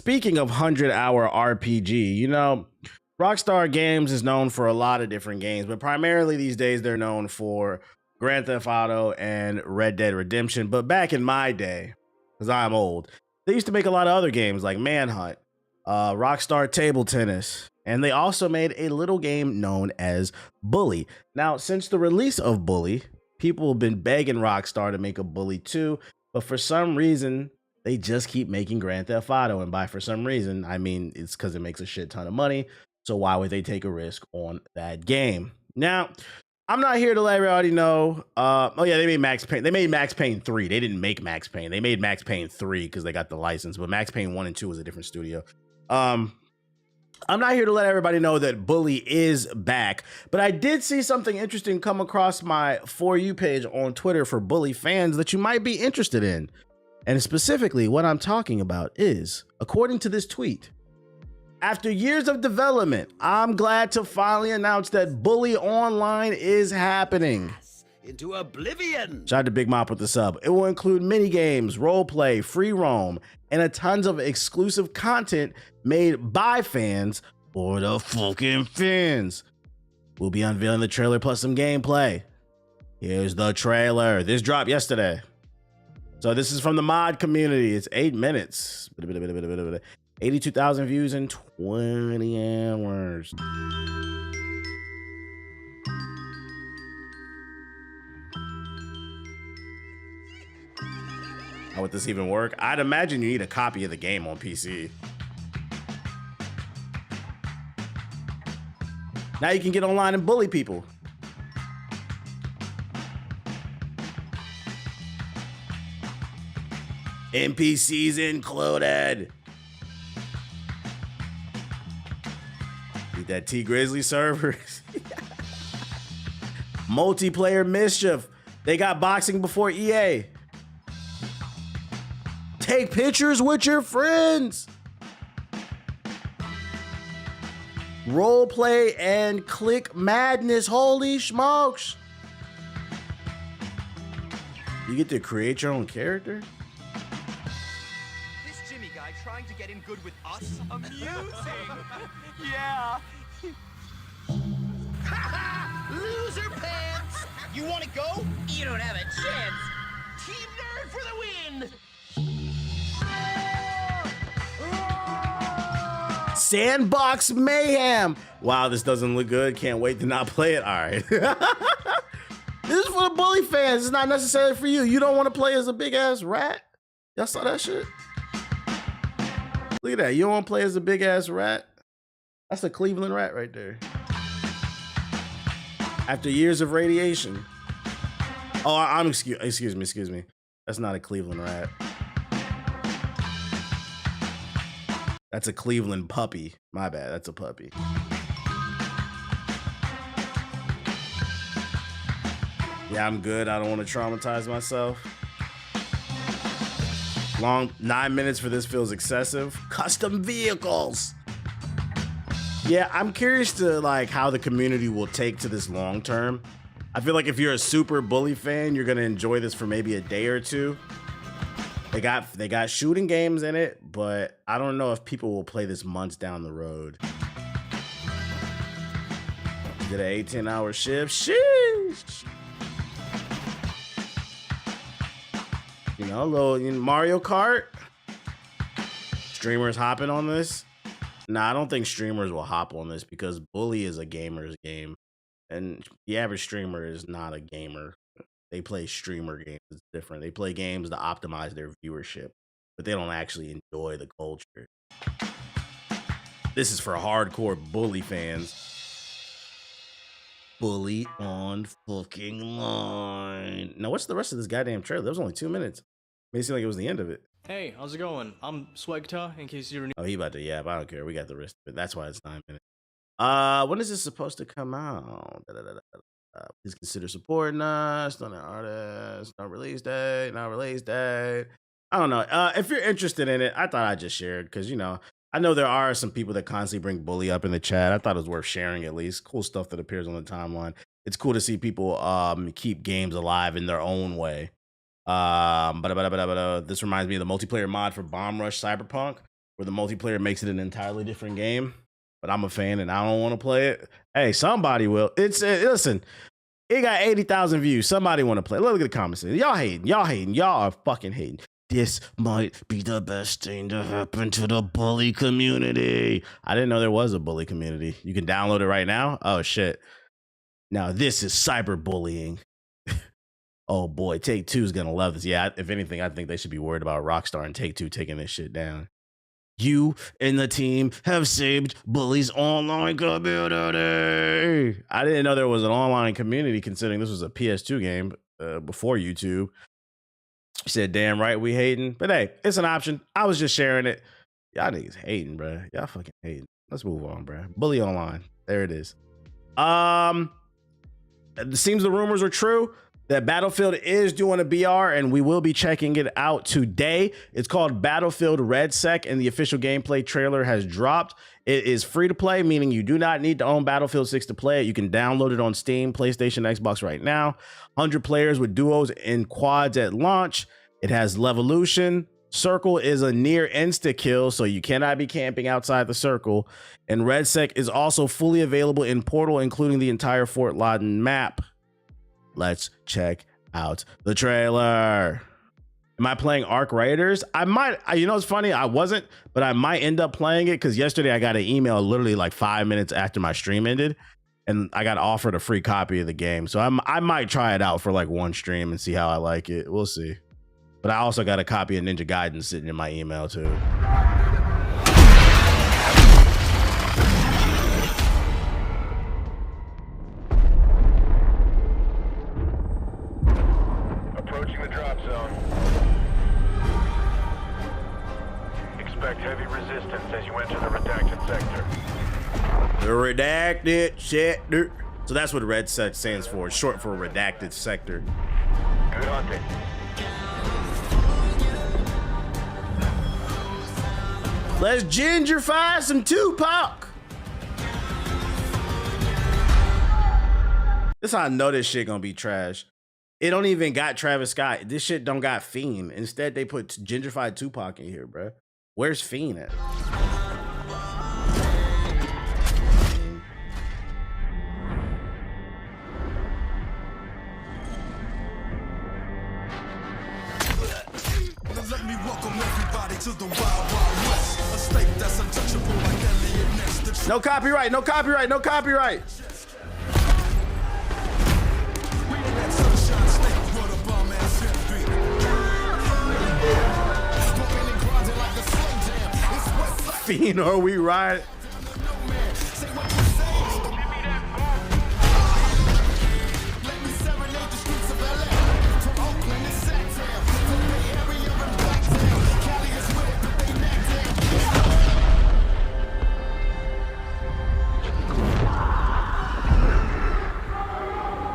Speaking of 100-hour RPG, Rockstar Games is known for a lot of different games, but primarily these days they're known for Grand Theft Auto and Red Dead Redemption. But back in my day, because I'm old, they used to make a lot of other games like Manhunt, Rockstar Table Tennis, and they also made a little game known as Bully. Now, since the release of Bully, people have been begging Rockstar to make a Bully 2, but for some reason, they just keep making Grand Theft Auto. And by for some reason, I mean, it's because it makes a shit ton of money. So why would they take a risk on that game? Now, I'm not here to let everybody know. They made Max Payne. They made Max Payne 3. They didn't make Max Payne. They made Max Payne 3 because they got the license. But Max Payne 1 and 2 was a different studio. I'm not here to let everybody know that Bully is back. But I did see something interesting come across my For You page on Twitter for Bully fans that you might be interested in. And specifically, what I'm talking about is, according to this tweet, after years of development, I'm glad to finally announce that Bully Online is happening. Into oblivion. Shout out to Big Mop with the sub. It will include mini games, roleplay, free roam, and a tons of exclusive content made by fans for the fucking fans. We'll be unveiling the trailer plus some gameplay. Here's the trailer. This dropped yesterday. So this is from the mod community. It's 8 minutes. 82,000 views in 20 hours. How would this even work? I'd imagine you need a copy of the game on PC. Now you can get online and bully people. NPCs included. Need that T Grizzly servers. Multiplayer mischief. They got boxing before EA. Take pictures with your friends. Roleplay and click madness. Holy smokes. You get to create your own character? Trying to get in good with us? Amusing! Yeah! Loser pants! You wanna go? You don't have a chance! Team Nerd for the win! Sandbox Mayhem! Wow, this doesn't look good. Can't wait to not play it. All right. This is for the Bully fans. It's not necessarily for you. You don't want to play as a big ass rat? Y'all saw that shit? Look at that. You don't want to play as a big ass rat? That's a Cleveland rat right there. After years of radiation. Oh, excuse me. That's not a Cleveland rat. That's a Cleveland puppy. My bad. That's a puppy. Yeah, I'm good. I don't want to traumatize myself. Long 9 minutes for this feels excessive. Custom vehicles. Yeah, I'm curious to how the community will take to this long term. I feel like if you're a super Bully fan, you're gonna enjoy this for maybe a day or two. They got shooting games in it, but I don't know if people will play this months down the road. Did an 18-hour shift. Sheesh. A little Mario Kart. Streamers hopping on this? Nah, I don't think streamers will hop on this because Bully is a gamer's game. And the average streamer is not a gamer. They play streamer games. It's different. They play games to optimize their viewership, but they don't actually enjoy the culture. This is for hardcore Bully fans. Bully on fucking line. Now, what's the rest of this goddamn trailer? That was only 2 minutes. Made it seem like it was the end of it. Hey, how's it going? I'm Swegta, in case you're new. Oh, he about to yap. I don't care. We got the rest of it. That's why it's 9 minutes. When is this supposed to come out? Please consider supporting us. Not an artist. No release date. No release date. I don't know. If you're interested in it, I thought I just shared because, I know there are some people that constantly bring Bully up in the chat. I thought it was worth sharing at least. Cool stuff that appears on the timeline. It's cool to see people keep games alive in their own way. This reminds me of the multiplayer mod for Bomb Rush Cyberpunk, where the multiplayer makes it an entirely different game. But I'm a fan and I don't want to play it. Hey, somebody will. Listen, it got 80,000 views. Somebody want to play. Look at the comments. Y'all hating. Y'all are fucking hating. This might be the best thing to happen to the bully community. I didn't know there was a bully community. You can download it right now. Oh shit. Now this is cyberbullying. Oh boy, Take-Two is gonna love this. Yeah, if anything, I think they should be worried about Rockstar and Take-Two taking this shit down. You and the team have saved Bully's online community. I didn't know there was an online community considering this was a PS2 game before YouTube. Said, damn right we hating. But hey, it's an option. I was just sharing it. Y'all niggas hating, bro. Y'all fucking hating. Let's move on, bro. Bully Online. There it is. It seems the rumors are true that Battlefield is doing a BR, and we will be checking it out today. It's called Battlefield RedSec, and the official gameplay trailer has dropped. It is free to play, meaning you do not need to own Battlefield 6 to play it. You can download it on Steam, PlayStation, Xbox right now. 100 players with duos and quads at launch. It has Levolution. Circle is a near insta-kill, so you cannot be camping outside the circle. And RedSec is also fully available in Portal, including the entire Fort Lauderdale map. Let's check out the trailer. Am I playing Arc Raiders? I might. You know, it's funny. I wasn't, but I might end up playing it because yesterday I got an email literally like 5 minutes after my stream ended, and I got offered a free copy of the game. So I might try it out for like one stream and see how I like it. We'll see. But I also got a copy of Ninja Gaiden sitting in my email too. Approaching the drop zone. Expect heavy resistance as you enter the redacted sector. The redacted sector. So that's what RedSec stands for. It's short for redacted sector. Good hunting. Let's gingerfy some Tupac. This how I know this shit gonna be trash. It don't even got Travis Scott. This shit don't got Fiend. Instead, they put gingerfied Tupac in here, bro. Where's Fiend at? Let me welcome everybody to the Wild Wild West, a state that's untouchable like Elliot Ness. No copyright, no copyright, no copyright. We in that sunshine state where the bomb ass hip beat. Smoking and grinding like a slow jam. It's West Side. Fiend, are we right? No man, say what you say. Give me that bomb. Let me serenade the streets of LA. From Oakland to Sacktown, from Bay Area and Blacktown. Cali is with it, but they neck down.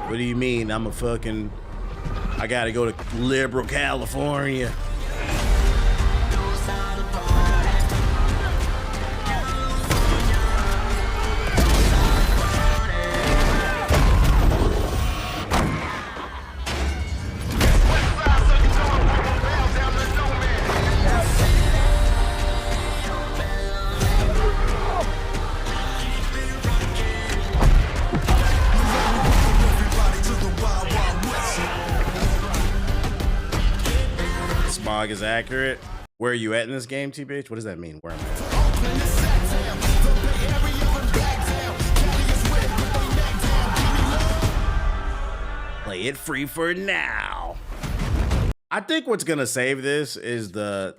What do you mean? I gotta go to liberal California. Smog is accurate. Where are you at in this game, TBH? What does that mean? Where am I? Play it free for now. I think what's gonna save this is the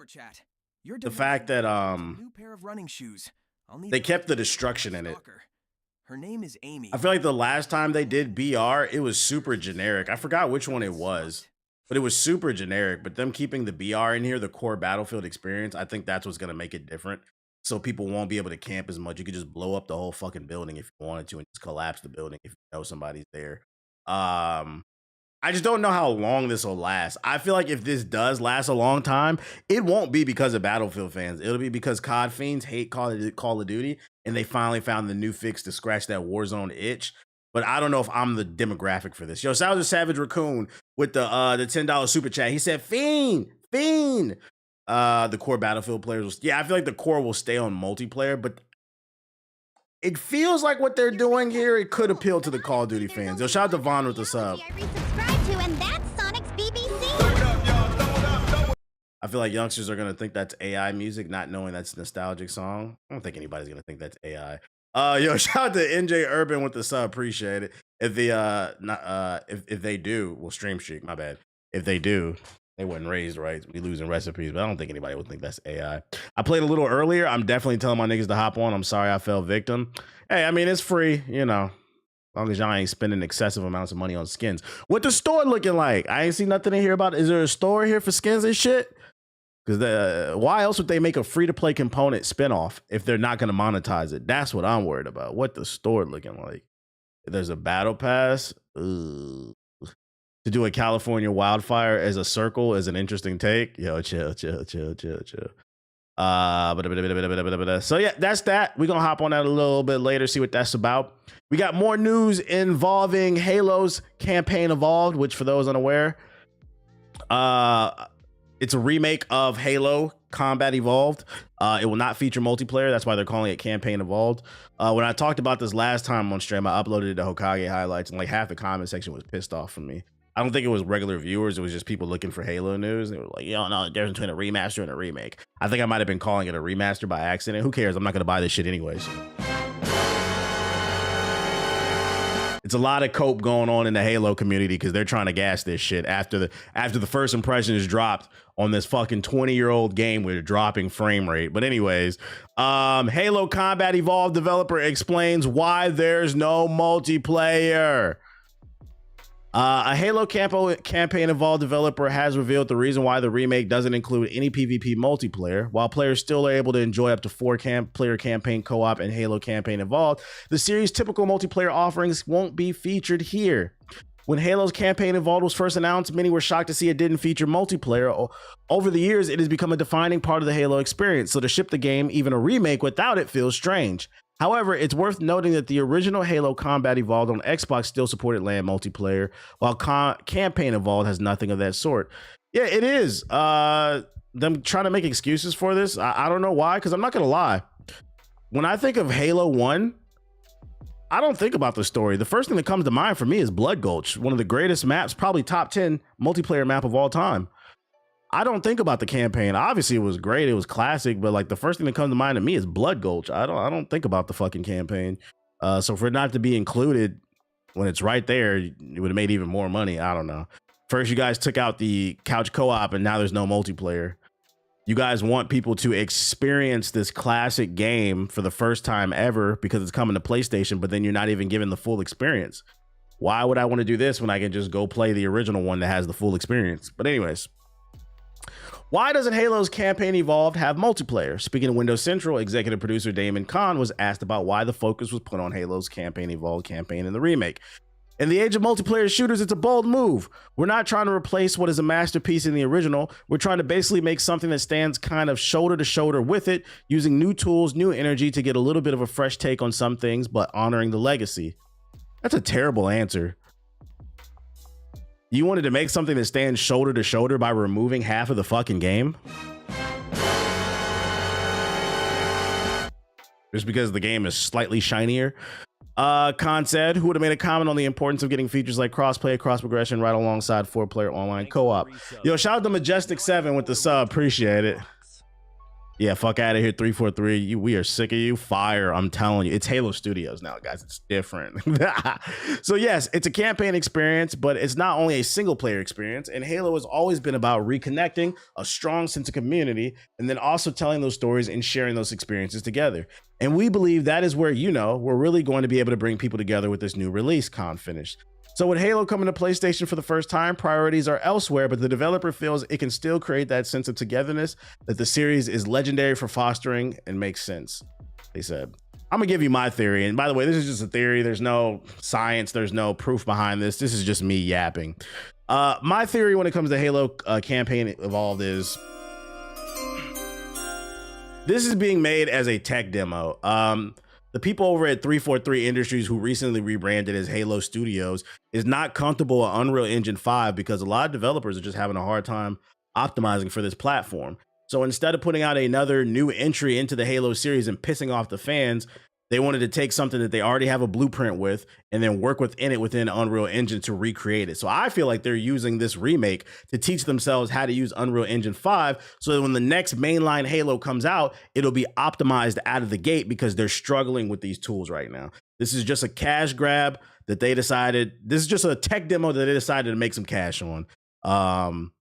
fact that New pair of running shoes. I'll need they kept the destruction in it. Her name is Amy. I feel like the last time they did BR, it was super generic. I forgot which one it was, but it was super generic. But them keeping the BR in here, the core Battlefield experience, I think that's what's gonna make it different. So people won't be able to camp as much. You could just blow up the whole fucking building if you wanted to, and just collapse the building if you know somebody's there. I just don't know how long this will last. I feel like if this does last a long time, it won't be because of Battlefield fans. It'll be because COD fiends hate Call of Duty, and they finally found the new fix to scratch that Warzone itch. But I don't know if I'm the demographic for this. Yo, Salvage Savage Raccoon with the $10 super chat. He said, Fiend. The core Battlefield players will, yeah, I feel like the core will stay on multiplayer, but it feels like what they're doing here, it could appeal to the Call of Duty fans. Yo, shout out to Vaughn with the sub. I resubscribe to, and that's Sonic's BBC. I feel like youngsters are gonna think that's AI music, not knowing that's a nostalgic song. I don't think anybody's gonna think that's AI. Yo, shout out to NJ Urban with the sub, appreciate it. If if they do, well, Stream Streak, my bad. If they do, they wasn't raised right. We losing recipes, but I don't think anybody would think that's AI. I played a little earlier. I'm definitely telling my niggas to hop on. I'm sorry I fell victim. Hey, I mean, it's free, you know, as long as y'all ain't spending excessive amounts of money on skins. What the store looking like? I ain't seen nothing in here about it. Is there a store here for skins and shit? Because why else would they make a free-to-play component spinoff if they're not going to monetize it? That's what I'm worried about. What the store looking like? If there's a battle pass. To do a California wildfire as a circle is an interesting take. Yo, chill. So yeah, that's that. We're gonna hop on that a little bit later, see what that's about. We got more news involving Halo's Campaign Evolved, which for those unaware, it's a remake of Halo Combat Evolved. It will not feature multiplayer. That's why they're calling it Campaign Evolved. When I talked about this last time on stream, I uploaded it to Hokage highlights, and like half the comment section was pissed off from me. I don't think it was regular viewers. It was just people looking for Halo news. They were like, you don't know the difference between a remaster and a remake. I think I might have been calling it a remaster by accident. Who cares? I'm not going to buy this shit anyways. It's a lot of cope going on in the Halo community because they're trying to gas this shit after the first impression is dropped on this fucking 20-year-old game with a dropping frame rate. But anyways, Halo Combat Evolved developer explains why there's no multiplayer. A Halo Campaign Evolved developer has revealed the reason why the remake doesn't include any PvP multiplayer. While players still are able to enjoy up to 4-player campaign co-op and Halo Campaign Evolved, the series' typical multiplayer offerings won't be featured here. When Halo's Campaign Evolved was first announced, many were shocked to see it didn't feature multiplayer. Over the years, it has become a defining part of the Halo experience, so to ship the game, even a remake, without it feels strange. However, it's worth noting that the original Halo Combat Evolved on Xbox still supported LAN multiplayer, while Campaign Evolved has nothing of that sort. Yeah, it is. Them trying to make excuses for this. I don't know why, because I'm not going to lie. When I think of Halo 1, I don't think about the story. The first thing that comes to mind for me is Blood Gulch, one of the greatest maps, probably top 10 multiplayer map of all time. I don't think about the campaign. Obviously, it was great. It was classic, but like the first thing that comes to mind to me is Blood Gulch. I don't think about the fucking campaign. So for it not to be included when it's right there, it would have made even more money. I don't know. First, you guys took out the couch co-op, and now there's no multiplayer. You guys want people to experience this classic game for the first time ever because it's coming to PlayStation, but then you're not even giving the full experience. Why would I want to do this when I can just go play the original one that has the full experience? But anyways. Why doesn't Halo's Campaign Evolved have multiplayer? Speaking of Windows Central, executive producer Damon Kahn was asked about why the focus was put on Halo's Campaign Evolved campaign in the remake. In the age of multiplayer shooters, it's a bold move. We're not trying to replace what is a masterpiece in the original. We're trying to basically make something that stands kind of shoulder to shoulder with it, using new tools, new energy to get a little bit of a fresh take on some things, but honoring the legacy. That's a terrible answer. You wanted to make something that stands shoulder to shoulder by removing half of the fucking game? Just because the game is slightly shinier? Khan said, who would have made a comment on the importance of getting features like crossplay, cross progression right alongside 4-player online co-op? Yo, shout out to Majestic 7 with the sub. Appreciate it. Yeah, fuck out of here, 343. We are sick of you. Fire, I'm telling you. It's Halo Studios now, guys. It's different. So yes, it's a campaign experience, but it's not only a single player experience. And Halo has always been about reconnecting, a strong sense of community, and then also telling those stories and sharing those experiences together. And we believe that is where, we're really going to be able to bring people together with this new release, Khan finished. So with Halo coming to PlayStation for the first time, priorities are elsewhere, but the developer feels it can still create that sense of togetherness that the series is legendary for fostering and makes sense, they said. I'm gonna give you my theory. And by the way, this is just a theory. There's no science. There's no proof behind this. This is just me yapping. My theory when it comes to Halo Campaign Evolved is this is being made as a tech demo. The people over at 343 Industries, who recently rebranded as Halo Studios, is not comfortable with Unreal Engine 5 because a lot of developers are just having a hard time optimizing for this platform. So instead of putting out another new entry into the Halo series and pissing off the fans, they wanted to take something that they already have a blueprint with and then work within it within Unreal Engine to recreate it. So I feel like they're using this remake to teach themselves how to use Unreal Engine 5 so that when the next mainline Halo comes out, it'll be optimized out of the gate because they're struggling with these tools right now. This is just a cash grab that they decided. This is just a tech demo that they decided to make some cash on.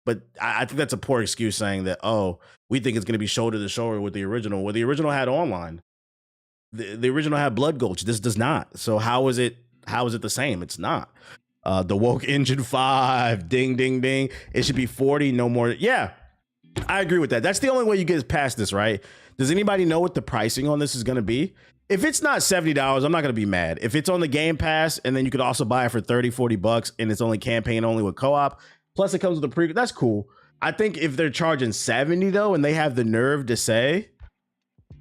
But I think that's a poor excuse saying that, oh, we think it's going to be shoulder to shoulder with the original. Well, the original had online. The original had Blood Gulch. This does not. So how is it the same? It's not. The Woke Engine 5, ding, ding, ding. It should be 40, no more. Yeah, I agree with that. That's the only way you get past this, right? Does anybody know what the pricing on this is going to be? If it's not $70, I'm not going to be mad. If it's on the Game Pass and then you could also buy it for 30, 40 bucks and it's only campaign only with co-op, plus it comes with a pre, that's cool. I think if they're charging 70 though, and they have the nerve to say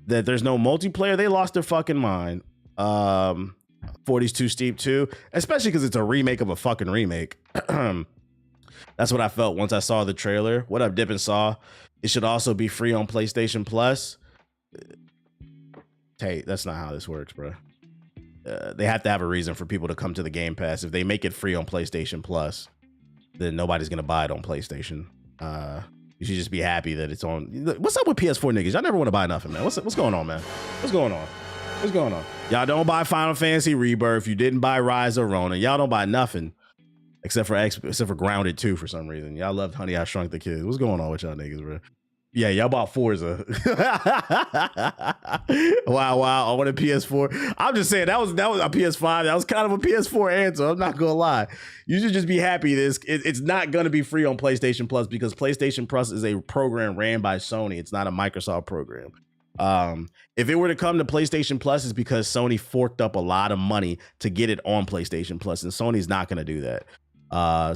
that there's no multiplayer, they lost their fucking mind. 40's too steep too, especially because it's a remake of a fucking remake. That's what I felt once I saw the trailer. What up, Dip and Saw? It should also be free on PlayStation Plus. Hey, that's not how this works, bro. They have to have a reason for people to come to the Game Pass. If they make it free on PlayStation Plus, then nobody's gonna buy it on PlayStation. You should just be happy that it's on. What's up with PS4 niggas? Y'all never want to buy nothing, man. What's going on, man? What's going on? What's going on? Y'all don't buy Final Fantasy Rebirth. You didn't buy Rise of Ronin. Y'all don't buy nothing except for Grounded 2 for some reason. Y'all loved Honey, I Shrunk the Kids. What's going on with y'all niggas, bro? Yeah, y'all bought Forza. Wow, I want a PS4. I'm just saying that was a PS5. That was kind of a PS4 answer. I'm not gonna lie. You should just be happy it's not gonna be free on PlayStation Plus because PlayStation Plus is a program ran by Sony. It's not a Microsoft program. If it were to come to PlayStation Plus, it's because Sony forked up a lot of money to get it on PlayStation Plus, and Sony's not gonna do that.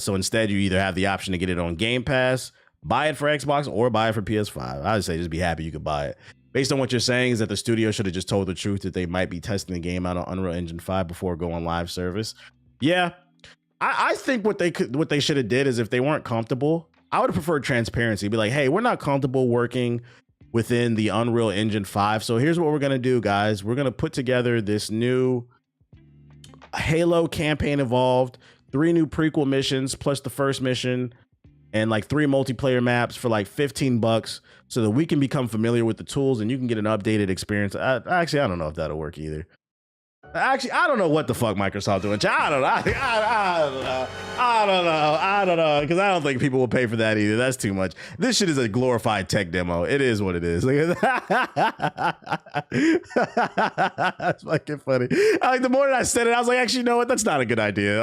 So instead, you either have the option to get it on Game Pass, buy it for Xbox, or buy it for PS5. I would say just be happy you could buy it. Based on what you're saying is that the studio should have just told the truth that they might be testing the game out on Unreal Engine 5 before going live service. Yeah, I think what they should have did is if they weren't comfortable, I would have preferred transparency. Be like, hey, we're not comfortable working within the Unreal Engine 5. So here's what we're going to do, guys. We're going to put together this new Halo campaign evolved, 3 new prequel missions plus the first mission, and like 3 multiplayer maps for like $15 so that we can become familiar with the tools and you can get an updated experience. Actually, I don't know if that'll work either. Actually, I don't know what the fuck Microsoft doing. I don't know, because I don't think people will pay for that either. That's too much. This shit is a glorified tech demo. It is what it is. That's fucking funny. The more that I said it, I was like, actually, you know what? That's not a good idea.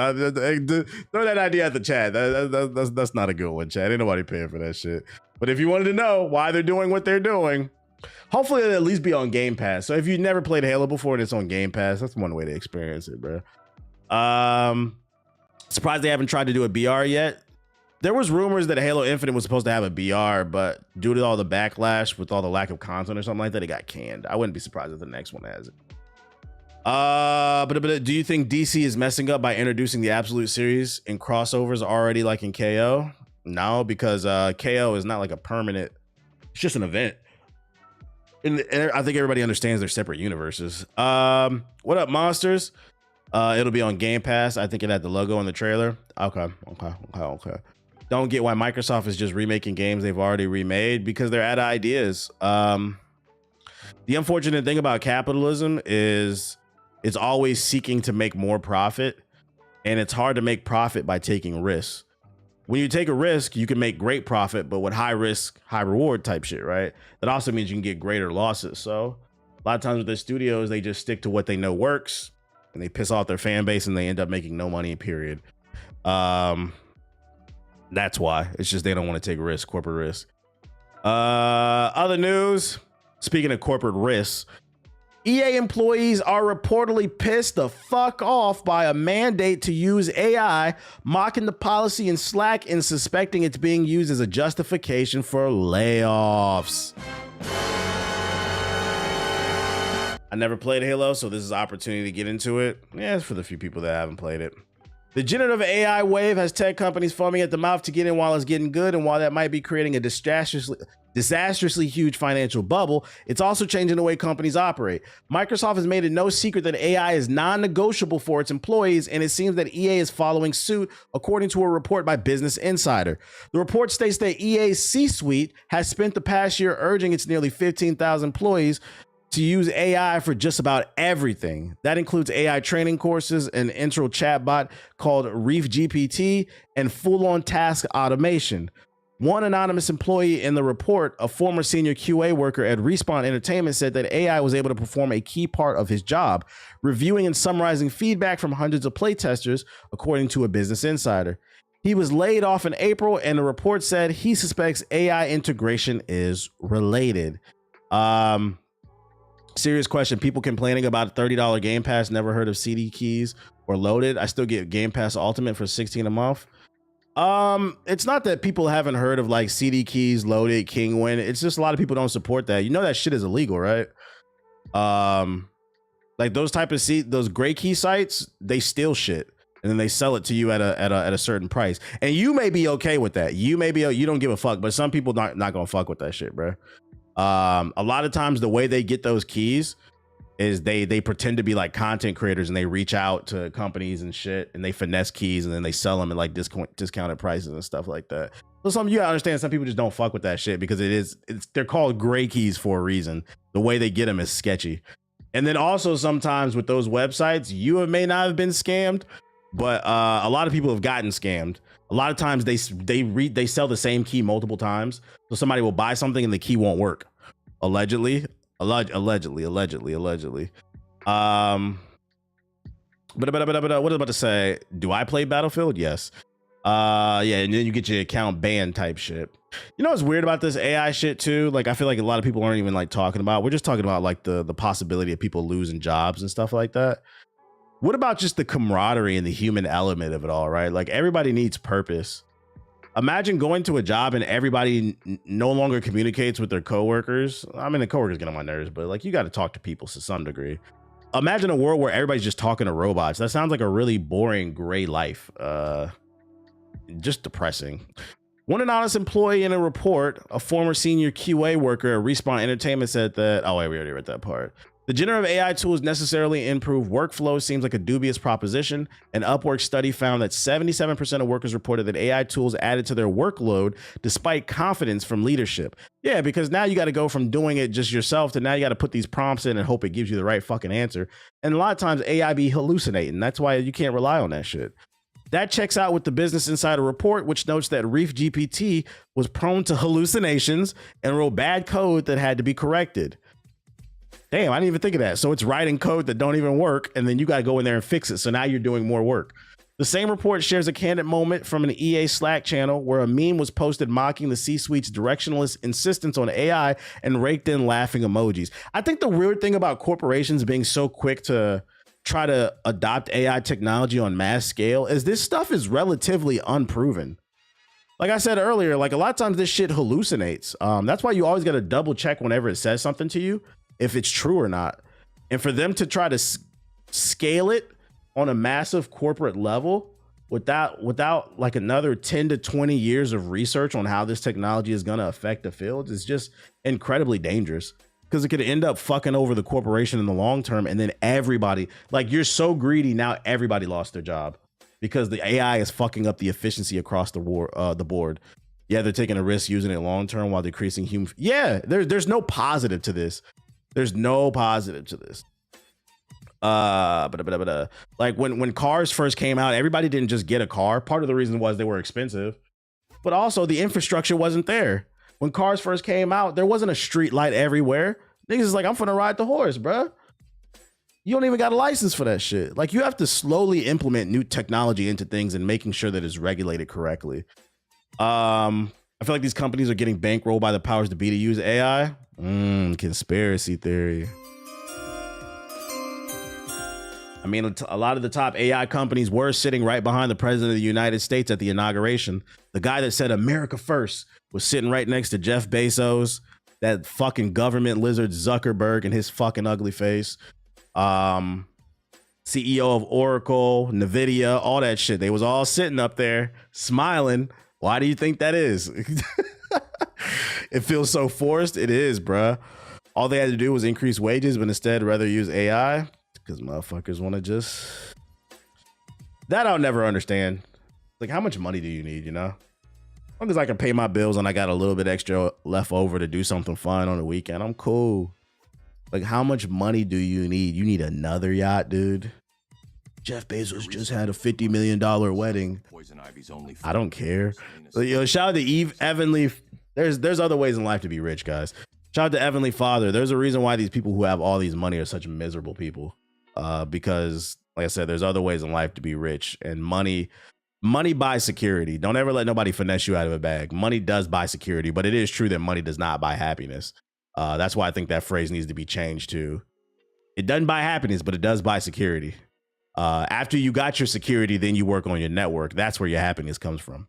Throw that idea at the chat. That's not a good one, chat. Ain't nobody paying for that shit. But if you wanted to know why they're doing what they're doing, hopefully it'll at least be on Game Pass. So if you've never played Halo before and it's on Game Pass, that's one way to experience it, bro. Surprised they haven't tried to do a BR yet. There was rumors that Halo Infinite was supposed to have a BR, but due to all the backlash with all the lack of content or something like that, it got canned. I wouldn't be surprised if the next one has it. But do you think DC is messing up by introducing the Absolute series in crossovers already like in KO? No, because KO is not like a permanent, it's just an event. And I think everybody understands they're separate universes. What up, monsters? It'll be on Game Pass. I think it had the logo in the trailer. Okay. Don't get why Microsoft is just remaking games they've already remade, because they're out of ideas. The unfortunate thing about capitalism is it's always seeking to make more profit, and it's hard to make profit by taking risks. When you take a risk, you can make great profit, but with high risk, high reward type shit, right? That also means you can get greater losses. So a lot of times with the studios, they just stick to what they know works, and they piss off their fan base, and they end up making no money, period. That's why. It's just they don't want to take risk, corporate risk. Other news, speaking of corporate risks, EA employees are reportedly pissed the fuck off by a mandate to use AI, mocking the policy in Slack and suspecting it's being used as a justification for layoffs. I never played Halo, so this is an opportunity to get into it. Yeah, it's for the few people that haven't played it. The generative AI wave has tech companies foaming at the mouth to get in while it's getting good, and while that might be creating a disastrously huge financial bubble, it's also changing the way companies operate. Microsoft has made it no secret that AI is non-negotiable for its employees, and it seems that EA is following suit, according to a report by Business Insider. The report states that EA's C-suite has spent the past year urging its nearly 15,000 employees to use AI for just about everything. That includes AI training courses, an intro chatbot called Reef GPT, and full-on task automation. One anonymous employee in the report, a former senior QA worker at Respawn Entertainment, said that AI was able to perform a key part of his job, reviewing and summarizing feedback from hundreds of playtesters, according to a Business Insider. He was laid off in April, and the report said he suspects AI integration is related. Serious question. People complaining about $30 Game Pass, never heard of CD keys or loaded. I still get Game Pass Ultimate for $16 a month. It's not that people haven't heard of like CD keys, loaded, Kingwin. It's just a lot of people don't support that. You know that shit is illegal, right? Like those type of those gray key sites, they steal shit and then they sell it to you at a certain price. And you may be okay with that. You don't give a fuck, but some people not gonna fuck with that shit, bro. A lot of times the way they get those keys is they pretend to be like content creators and they reach out to companies and shit and they finesse keys and then they sell them at like discounted prices and stuff like that. So you gotta understand, some people just don't fuck with that shit because they're called gray keys for a reason. The way they get them is sketchy. And then also sometimes with those websites, you may not have been scammed, but a lot of people have gotten scammed. A lot of times they sell the same key multiple times. So somebody will buy something and the key won't work. Allegedly. What was I about to say? Do I play Battlefield? Yes. Yeah, and then you get your account banned type shit. You know what's weird about this AI shit too? Like I feel like a lot of people aren't even like talking about. We're just talking about like the possibility of people losing jobs and stuff like that. What about just the camaraderie and the human element of it all, right? Like everybody needs purpose. Imagine going to a job and everybody no longer communicates with their coworkers. I mean, the coworkers get on my nerves, but like you got to talk to people to some degree. Imagine a world where everybody's just talking to robots. That sounds like a really boring gray life. Just depressing. One anonymous employee in a report, a former senior QA worker at Respawn Entertainment, said that, oh wait, we already read that part. The generative AI tools necessarily improve workflow seems like a dubious proposition. An Upwork study found that 77% of workers reported that AI tools added to their workload despite confidence from leadership. Yeah, because now you got to go from doing it just yourself to now you got to put these prompts in and hope it gives you the right fucking answer. And a lot of times AI be hallucinating. That's why you can't rely on that shit. That checks out with the Business Insider report, which notes that Reef GPT was prone to hallucinations and wrote bad code that had to be corrected. Damn, I didn't even think of that. So it's writing code that don't even work, and then you got to go in there and fix it. So now you're doing more work. The same report shares a candid moment from an EA Slack channel where a meme was posted mocking the C-suite's directionless insistence on AI and raked in laughing emojis. I think the weird thing about corporations being so quick to try to adopt AI technology on mass scale is this stuff is relatively unproven. Like I said earlier, like a lot of times this shit hallucinates. That's why you always got to double check whenever it says something to you, if it's true or not. And for them to try to scale it on a massive corporate level without like another 10 to 20 years of research on how this technology is going to affect the field is just incredibly dangerous, because it could end up fucking over the corporation in the long term. And then everybody, like, you're so greedy now, everybody lost their job because the AI is fucking up the efficiency across the board. Yeah, they're taking a risk using it long term while decreasing human. Yeah, there's no positive to this. There's no positive to this. Like when cars first came out, everybody didn't just get a car. Part of the reason was they were expensive, but also the infrastructure wasn't there. When cars first came out, there wasn't a street light everywhere. Niggas is like, I'm finna ride the horse, bruh. You don't even got a license for that shit. Like, you have to slowly implement new technology into things and making sure that it's regulated correctly. I feel like these companies are getting bankrolled by the powers to be to use AI. Conspiracy theory. I mean, a lot of the top AI companies were sitting right behind the president of the United States at the inauguration. The guy that said America first was sitting right next to Jeff Bezos, that fucking government lizard Zuckerberg and his fucking ugly face. CEO of Oracle, Nvidia, all that shit. They was all sitting up there smiling. Why do you think that is? It feels so forced. It is, bruh. All they had to do was increase wages, but instead rather use AI because motherfuckers want to just. That I'll never understand. Like, how much money do you need, you know? As long as I can pay my bills and I got a little bit extra left over to do something fun on the weekend, I'm cool. Like, how much money do you need? You need another yacht, dude. Jeff Bezos just had a $50 million wedding. I don't care. Yo, shout out to Eve Evanly. There's other ways in life to be rich, guys. Shout out to Heavenly Father. There's a reason why these people who have all these money are such miserable people. Because, like I said, there's other ways in life to be rich. And money buys security. Don't ever let nobody finesse you out of a bag. Money does buy security, but it is true that money does not buy happiness. That's why I think that phrase needs to be changed to, it doesn't buy happiness, but it does buy security. After you got your security, then you work on your network. That's where your happiness comes from.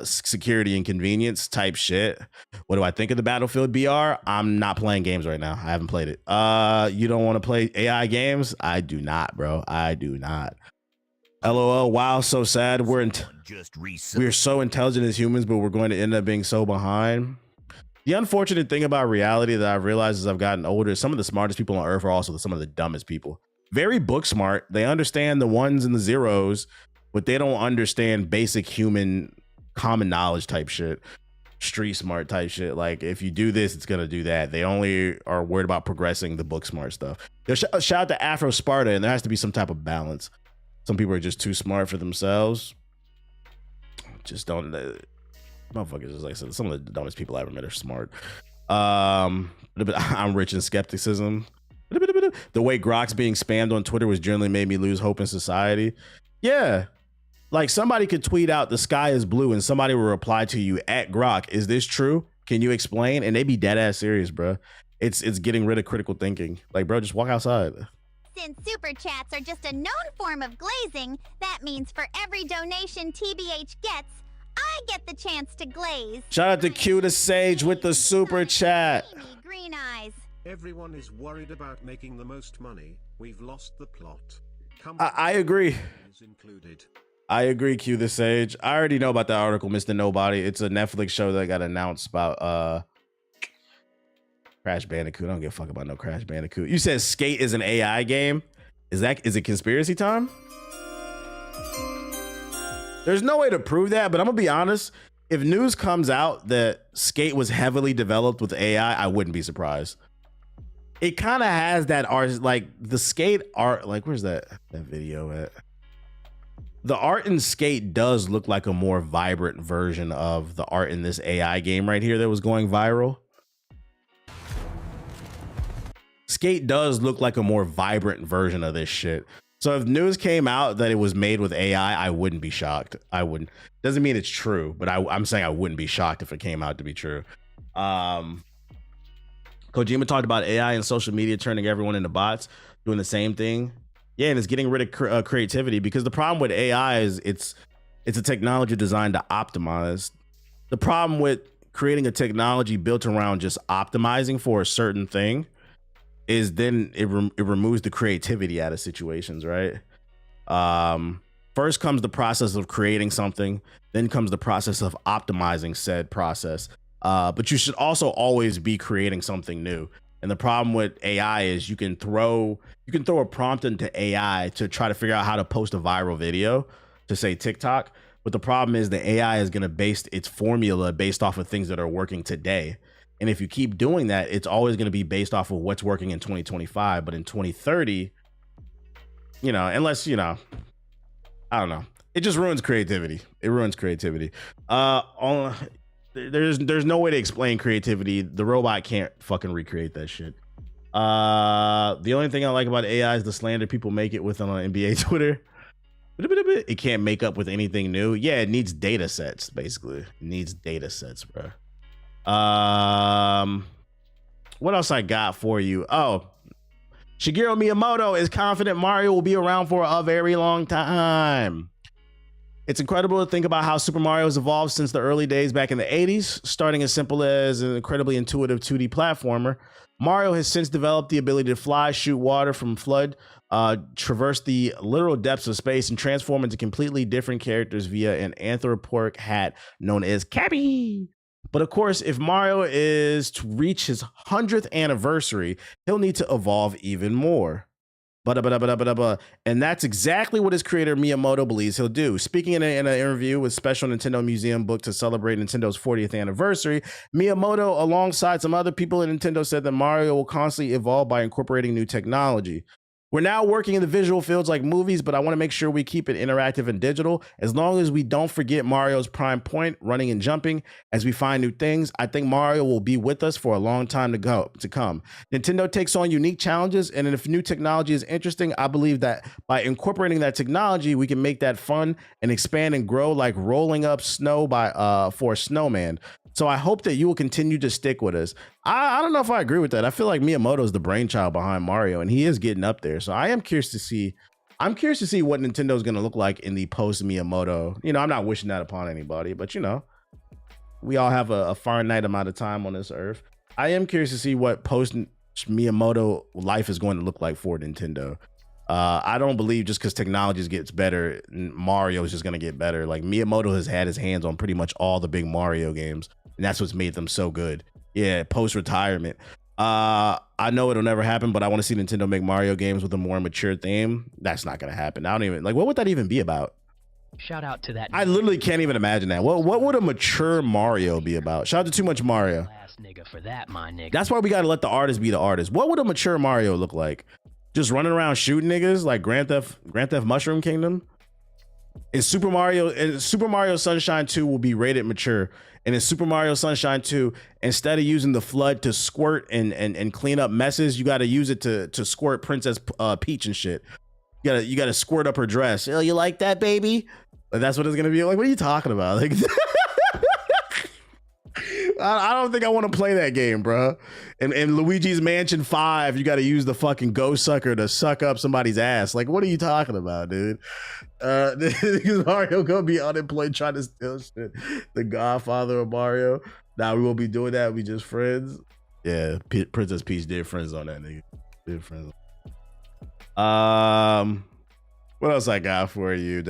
Security and convenience type shit. What do I think of the Battlefield BR? I'm not playing games right now. I haven't played it. You don't want to play AI games? I do not, bro. I do not. LOL. Wow, so sad. We're so intelligent as humans, but we're going to end up being so behind. The unfortunate thing about reality that I've realized as I've gotten older is some of the smartest people on earth are also some of the dumbest people. Very book smart. They understand the ones and the zeros, but they don't understand basic human common knowledge type shit. Street smart type shit. Like, if you do this, it's going to do that. They only are worried about progressing the book smart stuff. Shout out to Afro Sparta, and there has to be some type of balance. Some people are just too smart for themselves. Just don't. Motherfuckers, just like I said, some of the dumbest people I ever met are smart. I'm rich in skepticism. The way Grok's being spammed on Twitter was generally made me lose hope in society. Yeah. Like, somebody could tweet out the sky is blue and somebody will reply to you at Grok. Is this true? Can you explain? And they be dead ass serious, bro. It's getting rid of critical thinking. Like, bro, just walk outside. Since super chats are just a known form of glazing, that means for every donation TBH gets, I get the chance to glaze. Shout out to Q the Sage with the super chat. Green eyes. Everyone is worried about making the most money. We've lost the plot. I agree. Included. I agree, Q the Sage. I already know about that article, Mr. Nobody. It's a Netflix show that got announced about Crash Bandicoot. I don't give a fuck about no Crash Bandicoot. You said Skate is an AI game. Is it conspiracy time? There's no way to prove that, but I'm gonna be honest. If news comes out that Skate was heavily developed with AI, I wouldn't be surprised. It kind of has that art, like the Skate art. Like, where's that video at? The art in Skate does look like a more vibrant version of the art in this AI game right here that was going viral. Skate does look like a more vibrant version of this shit. So if news came out that it was made with AI, I wouldn't be shocked. I wouldn't. Doesn't mean it's true, but I'm saying I wouldn't be shocked if it came out to be true. Kojima talked about AI and social media turning everyone into bots, doing the same thing. Yeah, and it's getting rid of creativity, because the problem with AI is it's a technology designed to optimize. The problem with creating a technology built around just optimizing for a certain thing is then it removes the creativity out of situations, right? First comes the process of creating something, then comes the process of optimizing said process. But you should also always be creating something new. And the problem with AI is you can throw a prompt into AI to try to figure out how to post a viral video to, say, TikTok. But the problem is the AI is going to base its formula based off of things that are working today. And if you keep doing that, it's always going to be based off of what's working in 2025. But in 2030, unless, I don't know. It just ruins creativity. It ruins creativity. There's no way to explain creativity. The robot can't fucking recreate that shit. The only thing I like about AI is the slander people make it with on NBA Twitter. It can't make up with anything new. Yeah, it needs data sets, basically. It needs data sets, bro. What else I got for you? Oh, Shigeru Miyamoto is confident Mario will be around for a very long time. It's incredible to think about how Super Mario has evolved since the early days back in the 80s, starting as simple as an incredibly intuitive 2D platformer. Mario has since developed the ability to fly, shoot water from flood, traverse the literal depths of space, and transform into completely different characters via an anthropomorphic hat known as Cappy. But of course, if Mario is to reach his 100th anniversary, he'll need to evolve even more. And that's exactly what his creator Miyamoto believes he'll do. Speaking in an interview with Special Nintendo Museum book to celebrate Nintendo's 40th anniversary, Miyamoto, alongside some other people at Nintendo, said that Mario will constantly evolve by incorporating new technology. We're now working in the visual fields like movies, but I want to make sure we keep it interactive and digital. As long as we don't forget Mario's prime point, running and jumping, as we find new things, I think Mario will be with us for a long time to come. Nintendo takes on unique challenges, and if new technology is interesting, I believe that by incorporating that technology, we can make that fun and expand and grow, like rolling up snow for a snowman. So I hope that you will continue to stick with us. I don't know if I agree with that. I feel like Miyamoto is the brainchild behind Mario, and he is getting up there. So I am curious to see. I'm curious to see what Nintendo is going to look like in the post Miyamoto. You know, I'm not wishing that upon anybody, but you know, we all have a finite amount of time on this earth. I am curious to see what post Miyamoto life is going to look like for Nintendo. I don't believe just because technology gets better, Mario is just going to get better. Like Miyamoto has had his hands on pretty much all the big Mario games, and that's what's made them so good. Yeah, post-retirement. I know it'll never happen, but I want to see Nintendo make Mario games with a more mature theme. That's not going to happen. I don't even, like, what would that even be about? Shout out to that. I literally can't even imagine that. What would a mature Mario be about? Shout out to Too Much Mario. Last nigga for that, my nigga. That's why we got to let the artist be the artist. What would a mature Mario look like? Just running around shooting niggas like Grand Theft Mushroom Kingdom? In Super Mario Sunshine 2 will be rated mature. And in Super Mario Sunshine 2, instead of using the flood to squirt and clean up messes, you got to use it to squirt Princess Peach and shit. You gotta squirt up her dress. Oh, you like that, baby? Like, that's what it's gonna be like. What are you talking about? Like, I don't think I want to play that game, bro. In Luigi's Mansion 5, you got to use the fucking ghost sucker to suck up somebody's ass. Like, what are you talking about, dude? Because Mario gonna be unemployed trying to steal shit. The Godfather of Mario. Nah, we won't be doing that. We just friends. Yeah, Princess Peach did friends on that nigga. Did friends. What else I got for you?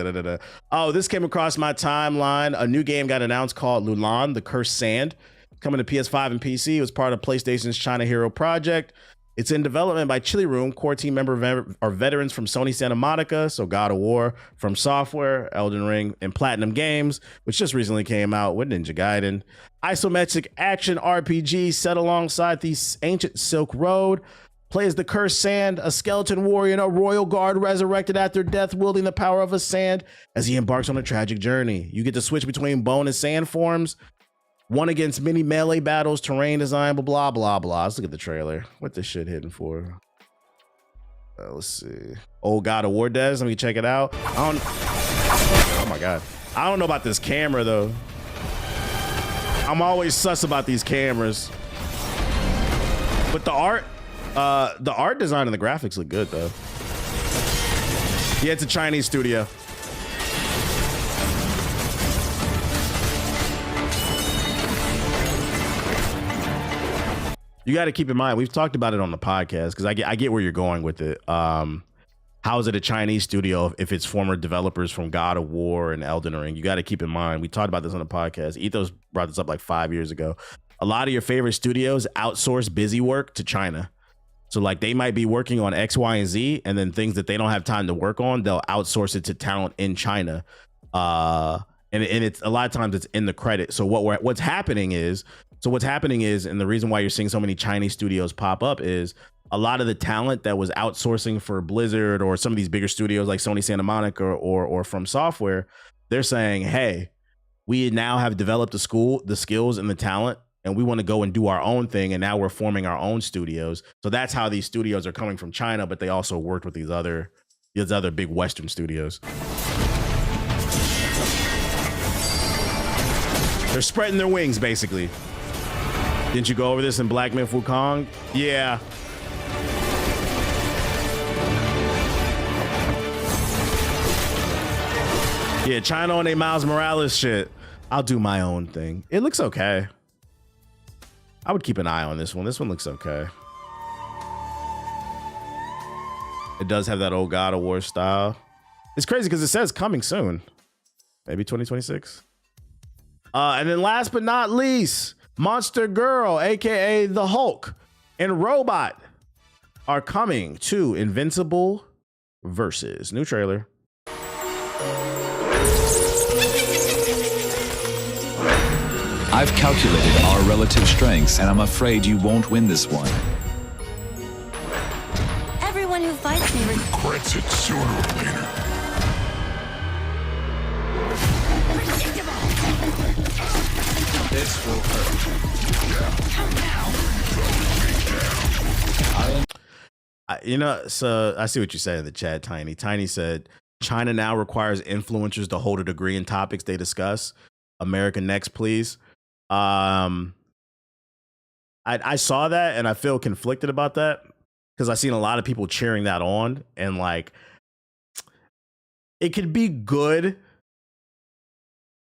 Oh, this came across my timeline. A new game got announced called Lulan, The Cursed Sand, coming to PS5 and PC. It was part of PlayStation's China Hero project. It's in development by Chili Room. Core team member are veterans from Sony Santa Monica, so God of War, From Software, Elden Ring, and Platinum Games, which just recently came out with Ninja Gaiden. Isometric action RPG set alongside the ancient Silk Road. Play as the Cursed Sand, a skeleton warrior and a royal guard resurrected after death, wielding the power of a sand as he embarks on a tragic journey. You get to switch between bone and sand forms, one against many melee battles, terrain design, blah, blah, blah. Let's look at the trailer. What this shit hitting for? Let's see. Oh, God of War Des. Let me check it out. Oh my God. I don't know about this camera, though. I'm always sus about these cameras. But the art design and the graphics look good, though. Yeah, it's a Chinese studio. You got to keep in mind, we've talked about it on the podcast because I get where you're going with it. How is it a Chinese studio if it's former developers from God of War and Elden Ring? You got to keep in mind, we talked about this on the podcast. Ethos brought this up like 5 years ago. A lot of your favorite studios outsource busy work to China. So like they might be working on X, Y, and Z, and then things that they don't have time to work on, they'll outsource it to talent in China. And it's a lot of times it's in the credit. So what's happening is, and the reason why you're seeing so many Chinese studios pop up is a lot of the talent that was outsourcing for Blizzard or some of these bigger studios like Sony Santa Monica or From Software, they're saying, hey, we now have developed the skills and the talent, and we want to go and do our own thing. And now we're forming our own studios. So that's how these studios are coming from China, but they also worked with these other big Western studios. They're spreading their wings, basically. Didn't you go over this in Black Myth Wukong? Yeah. Yeah, China on a Miles Morales shit. I'll do my own thing. It looks okay. I would keep an eye on this one. This one looks okay. It does have that old God of War style. It's crazy because it says coming soon. Maybe 2026. And then last but not least, Monster Girl, aka the Hulk, and Robot are coming to Invincible Versus. New trailer. I've calculated our relative strengths, and I'm afraid you won't win this one. Everyone who fights me Regrets it sooner or later. This will hurt. You know, so I see what you said in the chat, Tiny. Tiny said, China now requires influencers to hold a degree in topics they discuss. America next, please. I saw that and I feel conflicted about that because I've seen a lot of people cheering that on, and like it could be good.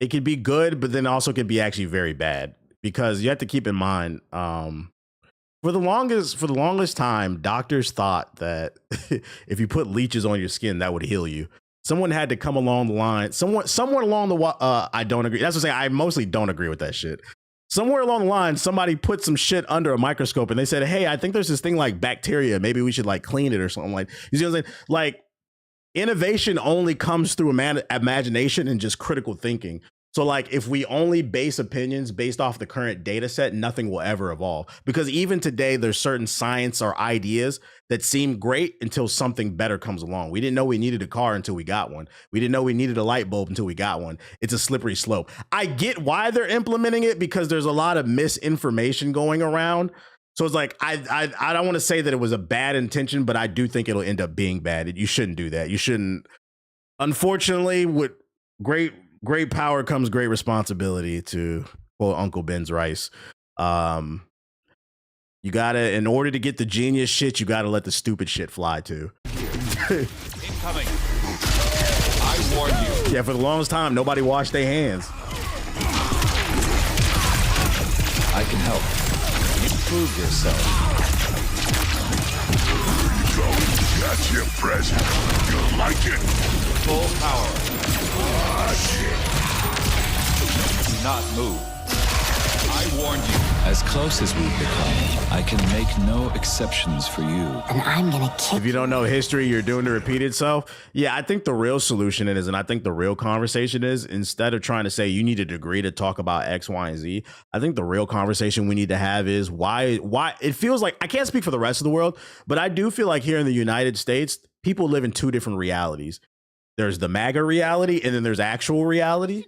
It could be good, but then also could be actually very bad, because you have to keep in mind, for the longest time, doctors thought that if you put leeches on your skin, that would heal you. Someone had to come along the line. Somewhere along the I don't agree. That's what I'm saying. I mostly don't agree with that shit. Somewhere along the line, somebody put some shit under a microscope and they said, hey, I think there's this thing like bacteria. Maybe we should like clean it or something. Like, you see what I'm saying? Like, innovation only comes through imagination and just critical thinking. So like, if we only base opinions based off the current data set, nothing will ever evolve. Because even today, there's certain science or ideas that seem great until something better comes along. We didn't know we needed a car until we got one. We didn't know we needed a light bulb until we got one. It's a slippery slope. I get why they're implementing it, because there's a lot of misinformation going around. So it's like, I don't want to say that it was a bad intention, but I do think it'll end up being bad. You shouldn't do that. You shouldn't. Unfortunately, with great power comes great responsibility, to quote Uncle Ben's Rice. You gotta, in order to get the genius shit, you gotta let the stupid shit fly too. Incoming. I warn you. Yeah, for the longest time, nobody washed their hands. I can help. Improve yourself. That's your present. You'll like it. Full power. Ah, shit. Do not move. I warned you. As close as we've become, I can make no exceptions for you. and I'm gonna kick. If you don't know history, you're doomed to repeat itself. Yeah, I think the real solution is, and I think the real conversation is, instead of trying to say you need a degree to talk about X, Y, and Z, I think the real conversation we need to have is why it feels like, I can't speak for the rest of the world, but I do feel like here in the United States, people live in two different realities. There's the MAGA reality, and then there's actual reality.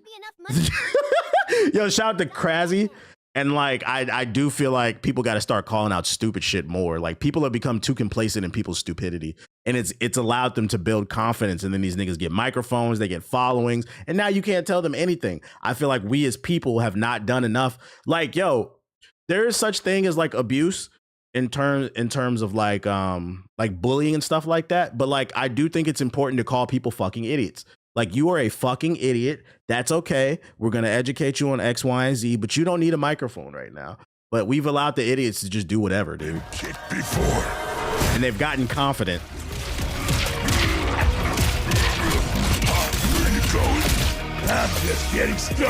Yo, shout out to Krasy. And like, I do feel like people got to start calling out stupid shit more. Like, people have become too complacent in people's stupidity, and it's allowed them to build confidence. And then these niggas get microphones, they get followings, and now you can't tell them anything. I feel like we as people have not done enough. Like, yo, there is such thing as like abuse in terms of like bullying and stuff like that. But like, I do think it's important to call people fucking idiots. Like, you are a fucking idiot. That's okay. We're going to educate you on X, Y, and Z, but you don't need a microphone right now. But we've allowed the idiots to just do whatever, dude. Kicked before. And they've gotten confident. Where you going? I'm just getting started.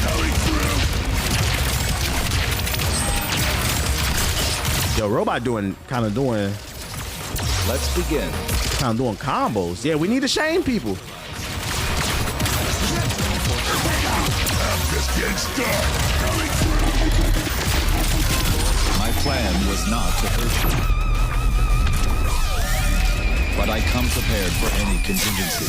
Coming through. Yo, Robot kind of doing Let's begin. combos. Yeah, we need to shame people. Just getting started. My plan was not to hurt you. But I come prepared for any contingency.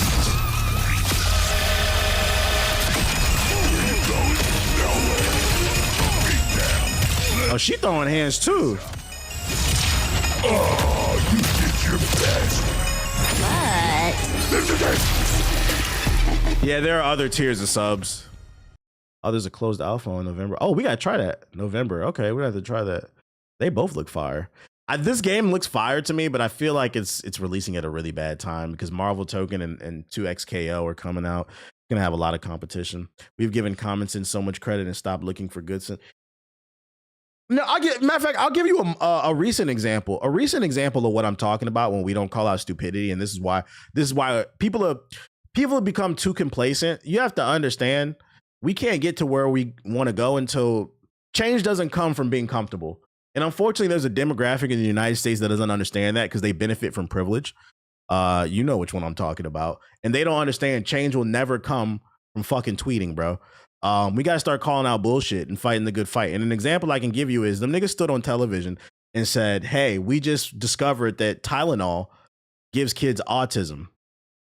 Oh, she throwing hands too. Oh, you did your best. Yeah, there are other tiers of subs. Oh, there's a closed alpha in November. Oh, we gotta try that. November. Okay, we have to try that. They both look fire. This game looks fire to me, but I feel like it's releasing at a really bad time because Marvel Token and 2XKO are coming out. Gonna have a lot of competition. We've given comments in so much credit and stopped looking for good. No, matter of fact, I'll give you a recent example. A recent example of what I'm talking about when we don't call out stupidity, and this is why people have become too complacent. You have to understand. we can't get to where we want to go until change doesn't come from being comfortable. And unfortunately, there's a demographic in the United States that doesn't understand that because they benefit from privilege. You know which one I'm talking about. And they don't understand change will never come from fucking tweeting, bro. We got to start calling out bullshit and fighting the good fight. And an example I can give you is them niggas stood on television and said, hey, we just discovered that Tylenol gives kids autism.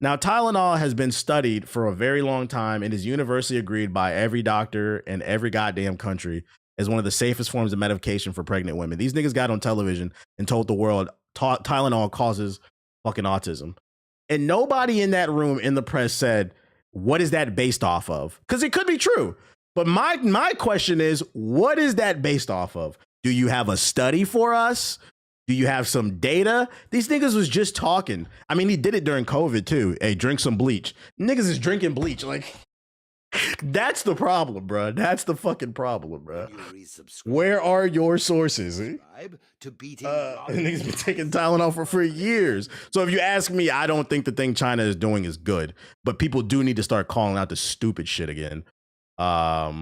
Now, Tylenol has been studied for a very long time and is universally agreed by every doctor in every goddamn country as one of the safest forms of medication for pregnant women. These niggas got on television and told the world Tylenol causes fucking autism. And nobody in that room in the press said, what is that based off of? Because it could be true. But my question is, what is that based off of? Do you have a study for us? Do you have some data? These niggas was just talking. I mean, he did it during COVID too. Hey, drink some bleach. Niggas is drinking bleach. Like, that's the problem, bro. That's the fucking problem, bro. Where are your sources? Niggas been taking Tylenol for years. So if you ask me, I don't think the thing China is doing is good. But people do need to start calling out the stupid shit again. But